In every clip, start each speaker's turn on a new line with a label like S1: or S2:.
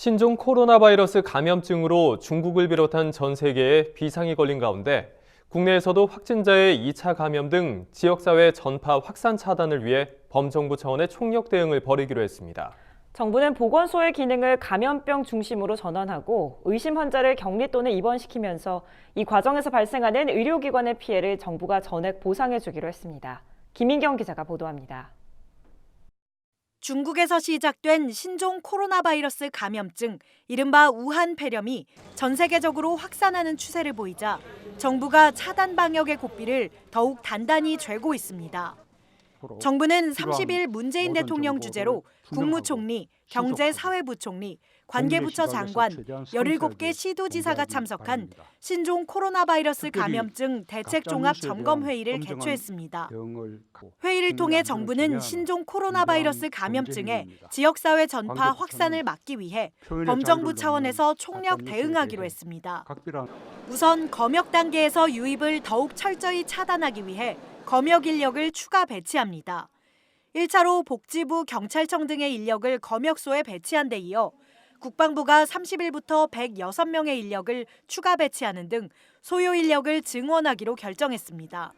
S1: 신종 코로나 바이러스 감염증으로 중국을 비롯한 전 세계에 비상이 걸린 가운데 국내에서도 확진자의 2차 감염 등 지역사회 전파 확산 차단을 위해 범정부 차원의 총력 대응을 벌이기로 했습니다.
S2: 정부는 보건소의 기능을 감염병 중심으로 전환하고 의심 환자를 격리 또는 입원시키면서 이 과정에서 발생하는 의료기관의 피해를 정부가 전액 보상해주기로 했습니다. 김인경 기자가 보도합니다.
S3: 중국에서 시작된 신종 코로나 바이러스 감염증, 이른바 우한 폐렴이 전 세계적으로 확산하는 추세를 보이자 정부가 차단 방역의 고삐를 더욱 단단히 쥐고 있습니다. 정부는 30일 문재인 대통령 주재로 국무총리, 경제사회부총리, 관계부처 장관, 17개 시도지사가 참석한 신종 코로나 바이러스 감염증 대책종합점검회의를 개최했습니다. 회의를 통해 정부는 신종 코로나 바이러스 감염증의 지역사회 전파 확산을 막기 위해 범정부 차원에서 총력 대응하기로 했습니다. 우선 검역 단계에서 유입을 더욱 철저히 차단하기 위해 검역 인력을 추가 배치합니다. 1차로 복지부, 경찰청 등의 인력을 검역소에 배치한 데 이어 국방부가 30일부터 106명의 인력을 추가 배치하는 등 소요 인력을 증원하기로 결정했습니다.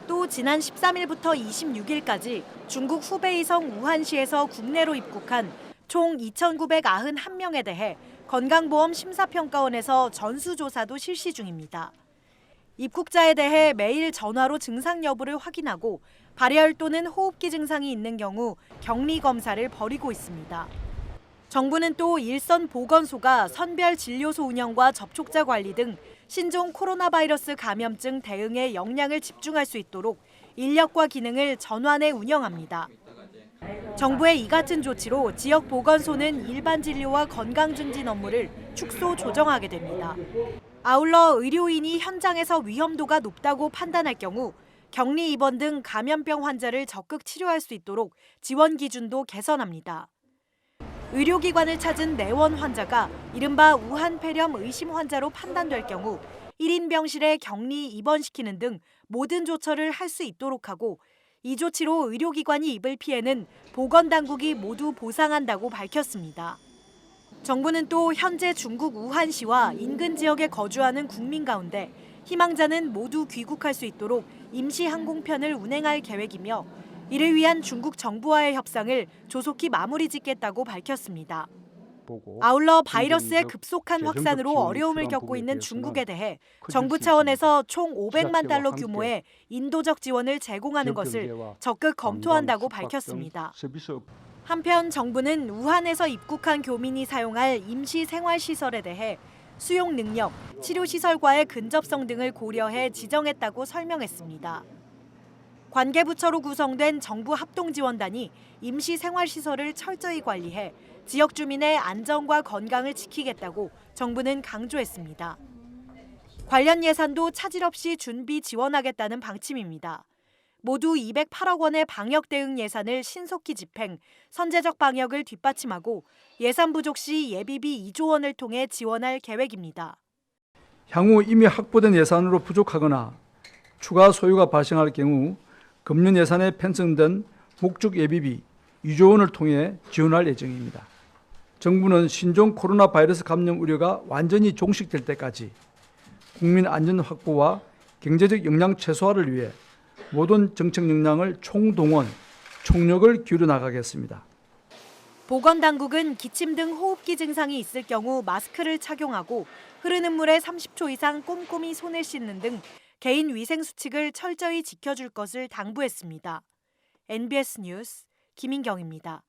S3: 또 지난 13일부터 26일까지 중국 후베이성 우한시에서 국내로 입국한 총 2,991명에 대해 건강보험 심사평가원에서 전수조사도 실시 중입니다. 입국자에 대해 매일 전화로 증상 여부를 확인하고 발열 또는 호흡기 증상이 있는 경우 격리 검사를 벌이고 있습니다. 정부는 또 일선 보건소가 선별 진료소 운영과 접촉자 관리 등 신종 코로나 바이러스 감염증 대응에 역량을 집중할 수 있도록 인력과 기능을 전환해 운영합니다. 정부의 이 같은 조치로 지역 보건소는 일반 진료와 건강 증진 업무를 축소 조정하게 됩니다. 아울러 의료인이 현장에서 위험도가 높다고 판단할 경우 격리 입원 등 감염병 환자를 적극 치료할 수 있도록 지원 기준도 개선합니다. 의료기관을 찾은 내원 환자가 이른바 우한 폐렴 의심 환자로 판단될 경우 1인 병실에 격리 입원시키는 등 모든 조처를 할 수 있도록 하고 이 조치로 의료기관이 입을 피해는 보건당국이 모두 보상한다고 밝혔습니다. 정부는 또 현재 중국 우한시와 인근 지역에 거주하는 국민 가운데 희망자는 모두 귀국할 수 있도록 임시 항공편을 운행할 계획이며 이를 위한 중국 정부와의 협상을 조속히 마무리 짓겠다고 밝혔습니다. 아울러 바이러스의 급속한 확산으로 어려움을 겪고 있는 중국에 대해 정부 차원에서 총 500만 달러 규모의 인도적 지원을 제공하는 것을 적극 검토한다고 밝혔습니다. 한편 정부는 우한에서 입국한 교민이 사용할 임시 생활시설에 대해 수용 능력, 치료시설과의 근접성 등을 고려해 지정했다고 설명했습니다. 관계부처로 구성된 정부 합동지원단이 임시 생활시설을 철저히 관리해 지역 주민의 안전과 건강을 지키겠다고 정부는 강조했습니다. 관련 예산도 차질 없이 준비 지원하겠다는 방침입니다. 모두 208억 원의 방역 대응 예산을 신속히 집행, 선제적 방역을 뒷받침하고 예산 부족 시 예비비 2조 원을 통해 지원할 계획입니다.
S4: 향후 이미 확보된 예산으로 부족하거나 추가 소요가 발생할 경우 금년 예산에 편성된 목적 예비비 2조 원을 통해 지원할 예정입니다. 정부는 신종 코로나 바이러스 감염 우려가 완전히 종식될 때까지 국민 안전 확보와 경제적 영향 최소화를 위해 모든 정책 역량을 총동원, 총력을 기울여 나가겠습니다.
S3: 보건당국은 기침 등 호흡기 증상이 있을 경우 마스크를 착용하고 흐르는 물에 30초 이상 꼼꼼히 손을 씻는 등 개인 위생 수칙을 철저히 지켜줄 것을 당부했습니다. NBS 뉴스 김인경입니다.